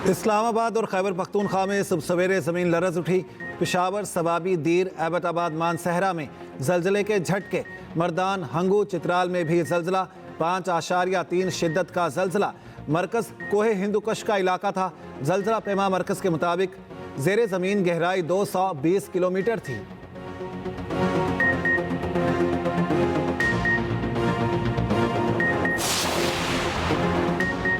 इस्लामाबाद और खैबर पख्तूनख्वा में सुबह सवेरे ज़मीन लरज़ उठी। पेशावर, सवाबी, दीर, एबटाबाद, मानसहरा में जलजले के झटके। मर्दान, हंगू, चित्राल में भी जलजला। 5.3 शिद्दत का जलजला। मरकज़ कोहे हिंदुकश का इलाका था। जलजला पैमा मरकज़ के मुताबिक ज़ेरे ज़मीन गहराई 220 किलोमीटर थी।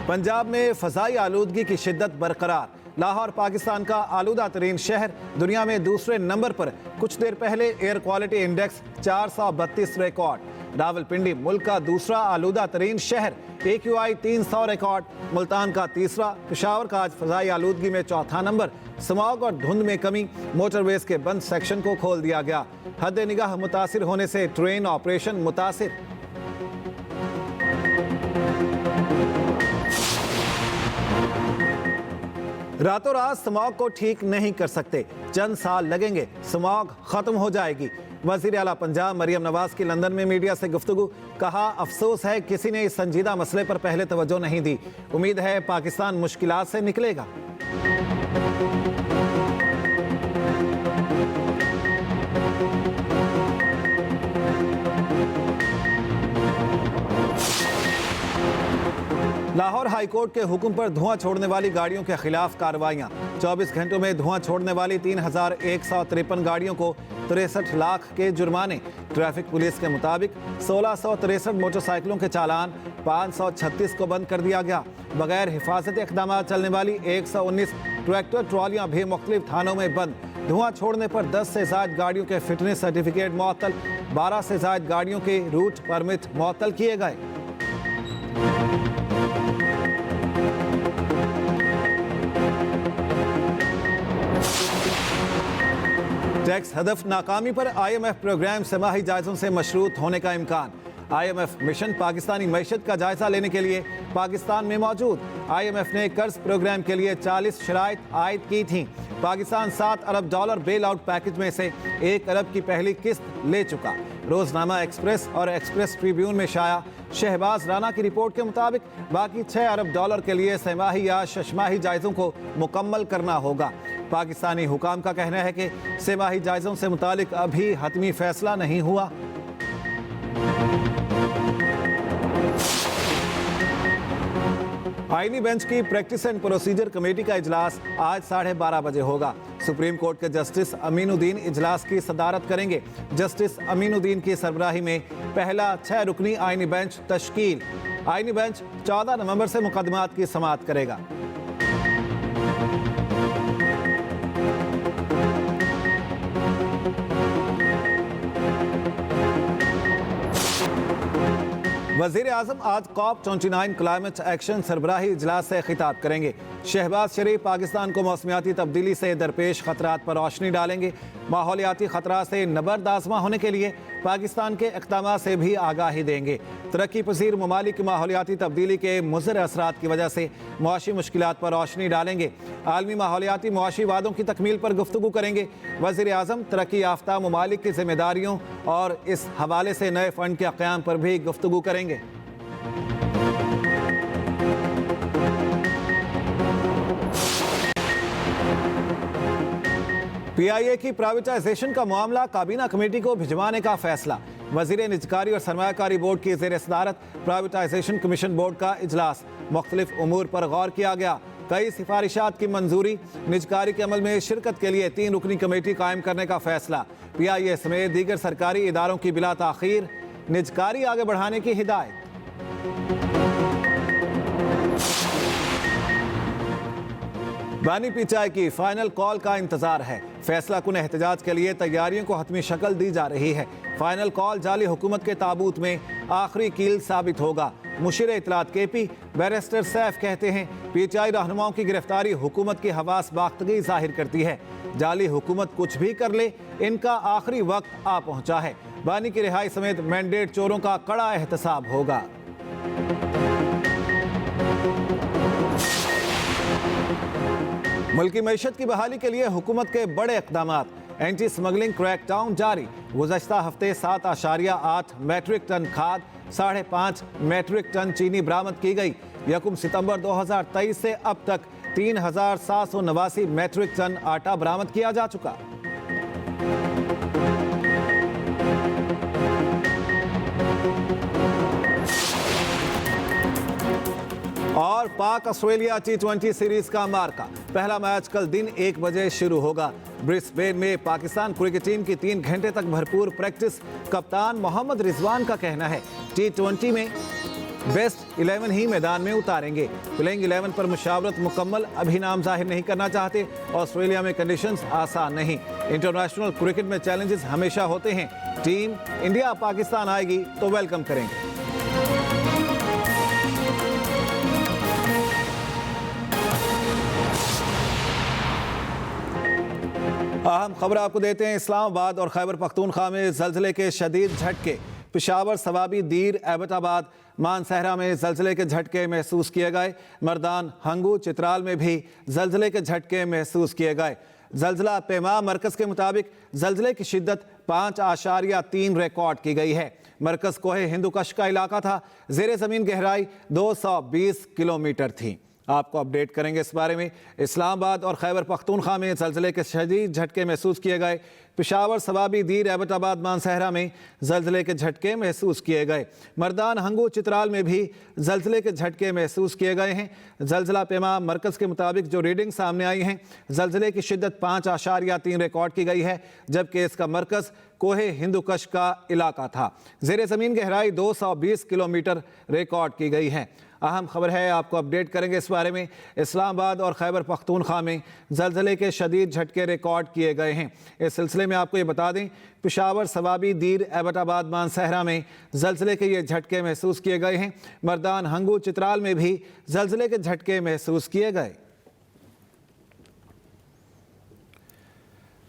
पंजाब में फ़ज़ाई आलूदगी की शिद्दत बरकरार। लाहौर पाकिस्तान का आलूदा तरीन शहर, दुनिया में दूसरे नंबर पर। कुछ देर पहले air quality index 432 record. Rawalpindi मुल्क का दूसरा आलूदा तरीन शहर, AQI 300 रिकॉर्ड। मुल्तान का तीसरा। पेशावर का आज फ़ज़ाई आलूदगी में चौथा नंबर। स्मॉग और धुंध में कमी। मोटरवेज के बंद सेक्शन को खोल दिया गया। हद निगाह मुतासिर होने से ट्रेन ऑपरेशन मुतासिर। रातों रात स्मॉग को ठीक नहीं कर सकते, चंद साल लगेंगे, स्मॉग खत्म हो जाएगी। वज़ीर आला पंजाब मरियम नवाज की लंदन में मीडिया से गुफ्तगू। कहा, अफसोस है किसी ने इस संजीदा मसले पर पहले तवज्जो नहीं दी। उम्मीद है पाकिस्तान मुश्किलात से निकलेगा। लाहौर हाईकोर्ट के हुक्म पर धुआं छोड़ने वाली गाड़ियों के खिलाफ कार्रवाइयां। 24 घंटों में धुआं छोड़ने वाली 3153 गाड़ियों को 63 लाख के जुर्माने। ट्रैफिक पुलिस के मुताबिक 1663 मोटरसाइकिलों के चालान, 536 को बंद कर दिया गया। बगैर हिफाजती इक़दाम चलने वाली 119 ट्रैक्टर ट्रॉलियां भी मुख्तलिफ थानों में बंद। धुआं छोड़ने पर 10 से ज़ायद गाड़ियों के फिटनेस सर्टिफिकेट मुअत्तल। 12 से ज़ायद गाड़ियों के रूट परमिट मुअत्तल किए गए। टैक्स हदफ नाकामी पर IMF प्रोग्राम समाही जायज़ों से मशरूत होने का इम्कान। IMF मिशन पाकिस्तानी मईशत का जायजा लेने के लिए पाकिस्तान में मौजूद। IMF ने कर्ज प्रोग्राम के लिए 40 शराइत आयद की थी। पाकिस्तान $7 अरब बेल आउट पैकेज में से 1 अरब की पहली किस्त ले चुका। रोजनामा एक्सप्रेस और एक्सप्रेस ट्रिब्यून में शाया। शहबाज राना की रिपोर्ट के मुताबिक बाकी $6 अरब के लिए सहमाही या शशमाही जायज़ों को मुकम्मल करना होगा। पाकिस्तानी हुकाम का कहना है कि सहमाही जायज़ों से मुतालिक अभी हतमी फैसला नहीं हुआ। आईनी बेंच की प्रैक्टिस एंड प्रोसीजर कमेटी का इजलास आज 12:30 बजे होगा। सुप्रीम कोर्ट के जस्टिस अमीनुद्दीन इजलास की सदारत करेंगे। जस्टिस अमीनुद्दीन की सरबराही में पहला 6 रुकनी आईनी बेंच तश्कील। आईनी बेंच 14 नवंबर से मुकदमात की समाअत करेगा। वज़ीर आज़म आज COP29 क्लाइमेट एक्शन सरबराही इजलास से खिताब करेंगे। शहबाज शरीफ पाकिस्तान को मौसमियाती तब्दीली से दरपेश खतरात पर रोशनी डालेंगे। माहौलियाती खतरा से नबर्दाज़मा होने के लिए पाकिस्तान के इक़दाम से भी आगाही देंगे। तरक्की पजीर ममालिक माहौलियाती तब्दीली के मुज़र असरात की वजह से मुआशी मुश्किलात पर रोशनी डालेंगे। आलमी माहौलियाती मुआशी वादों की तकमील पर गुफ्तगू करेंगे। वज़ीर आज़म तरक्की याफ्ता ममालिक की जिम्मेदारियों और इस हवाले से नए फ़ंड के क़याम पर भी गुफ्तगू करेंगे। PIA की प्राइवेटाइजेशन का मामला काबीना कमेटी को भिजवाने का फैसला। वज़ीर निजकारी और सरमायाकारी बोर्ड की ज़ेर सदारत प्राइवेटाइजेशन कमीशन बोर्ड का इजलास। मुख्तलिफ उमूर पर गौर किया गया। कई सिफारिशात की मंजूरी। निजकारी के अमल में शिरकत के लिए 3 रुकनी कमेटी कायम करने का फैसला। PIA समेत दीगर सरकारी इदारों की बिला ताख़ीर निजकारी आगे बढ़ाने की हिदायत। बानी पीचाई की फाइनल कॉल का इंतजार है। फैसला कुन एहतजाज के लिए तैयारियों को हतमी शक्ल दी जा रही है। फाइनल कॉल जाली हुकूमत के ताबूत में आखिरी कील साबित होगा। मुशीर इत्तलात KP बैरिस्टर सैफ कहते हैं, पीचाई रहनुमाओं की गिरफ्तारी हुकूमत की हवास बाख्तगी जाहिर करती है। जाली हुकूमत कुछ भी कर ले, इनका आखिरी वक्त आ पहुंचा है। बानी की रिहाई समेत मैंडेट चोरों का कड़ा एहतसाब होगा। मुल्की मईशत की बहाली के लिए हुकूमत के बड़े इक़दाम। एंटी स्मगलिंग क्रैकडाउन जारी। गुज़श्ता हफ्ते 7.8 मैट्रिक टन खाद, 5.5 मैट्रिक टन चीनी बरामद की गई। 1 सितंबर 2023 से अब तक 3,789 मैट्रिक टन आटा बरामद किया जा चुका। और पाक ऑस्ट्रेलिया T20 सीरीज का मार्का, पहला मैच कल दिन 1 बजे शुरू होगा। ब्रिस्बेन में पाकिस्तान क्रिकेट टीम की 3 घंटे तक भरपूर प्रैक्टिस। कप्तान मोहम्मद रिजवान का कहना है T20 में बेस्ट 11 ही मैदान में उतारेंगे। प्लेइंग 11 पर मुशावरत मुकम्मल, अभी नाम जाहिर नहीं करना चाहते। ऑस्ट्रेलिया में कंडीशंस आसान नहीं। इंटरनेशनल क्रिकेट में चैलेंजेस हमेशा होते हैं। टीम इंडिया पाकिस्तान आएगी तो वेलकम करेंगे। अहम खबर आपको देते हैं। इस्लामाबाद और खैबर पख्तूनख्वा में जल्जले के शदीद झटके। पेशावर, सवाबी, दीर, एबटाबाद, मानसहरा में जल्जले के झटके महसूस किए गए। मर्दान, हंगू, चित्राल में भी जल्जले के झटके महसूस किए गए। जल्जला पेमा मरकज़ के मुताबिक जल्जले की शिद्दत 5.3 रिकॉर्ड की गई है। मरकज़ कोहे हिंदुकश का इलाका था। ज़ेरे ज़मीन गहराई 220 किलोमीटर थी। आपको अपडेट करेंगे इस बारे में। इस्लामाबाद और खैबर पख्तूनख्वा में जल्जले के शदीद झटके महसूस किए गए। पेशावर, सवाबी, दीर, एबटाबाद, मानसहरा में जल्जले के झटके महसूस किए गए। मर्दान, हंगू, चित्राल में भी जल्जले के झटके महसूस किए गए हैं। जल्जला पेमा मरकज़ के मुताबिक जो रीडिंग सामने आई हैं, जल्जले की शिद्दत 5.3 रिकॉर्ड की गई है, जबकि इसका मरकज़ कोहे हिंदुकश का इलाका था। ज़ेरे ज़मीन गहराई 220 किलोमीटर रिकॉर्ड की गई है। अहम खबर है, आपको अपडेट करेंगे इस बारे में। इस्लामाबाद और खैबर पख्तूनख्वा में जल्जले के शदीद झटके रिकॉर्ड किए गए हैं। इस सिलसिले में आपको ये बता दें, पेशावर, सवाबी, दीर, एबटाबाद, मानसहरा में जल्जले के ये झटके महसूस किए गए हैं। मर्दान, हंगू, चित्राल में भी जल्जले के झटके महसूस किए गए।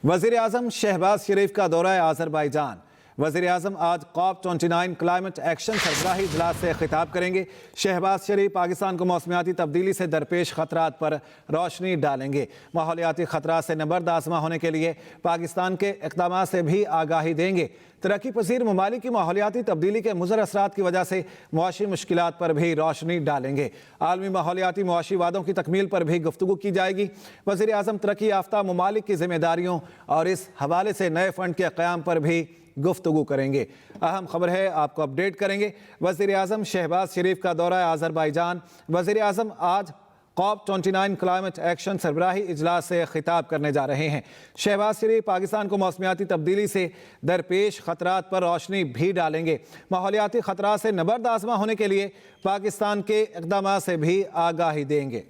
वज़ीर आज़म शहबाज शरीफ का दौरा आज़रबाईजान। वज़ीर आज़म आज COP29 क्लाइमेट एक्शन सरबराही इजलास से खिताब करेंगे। शहबाज शरीफ पाकिस्तान को मौसमियाती तब्दीली से दरपेश खतरात पर रोशनी डालेंगे। माहौलियाती खतरात से नबर्दाश्त होने के लिए पाकिस्तान के इक़दामात से भी आगाही देंगे। तरक्की पसीर ममालिक की माहौलियाती तब्दीली के मुज़र असरात की वजह से मुआशी मुश्किलात पर भी रोशनी डालेंगे। आलमी माहौलियाती मुआशी वादों की तकमील पर भी गुफ्तगू की जाएगी। वज़ीर आज़म तरक्की याफ्ता ममालिक की जिम्मेदारियों और इस हवाले से नए फ़ंड के क़याम पर भी गुफ्तगू करेंगे। अहम खबर है, आपको अपडेट करेंगे। वज़ीर आज़म शहबाज शरीफ का दौरा आज़रबाईजान। वज़ीर आज़म आज COP29 क्लाइमेट एक्शन सरबराही इजलास से खिताब करने जा रहे हैं। शहबाज शरीफ पाकिस्तान को मौसमियाती तब्दीली से दरपेश खतरात पर रोशनी भी डालेंगे। माहौलियाती खतरात से नबर्दाश्त होने के लिए पाकिस्तान के इक़दामात से भी आगाही देंगे।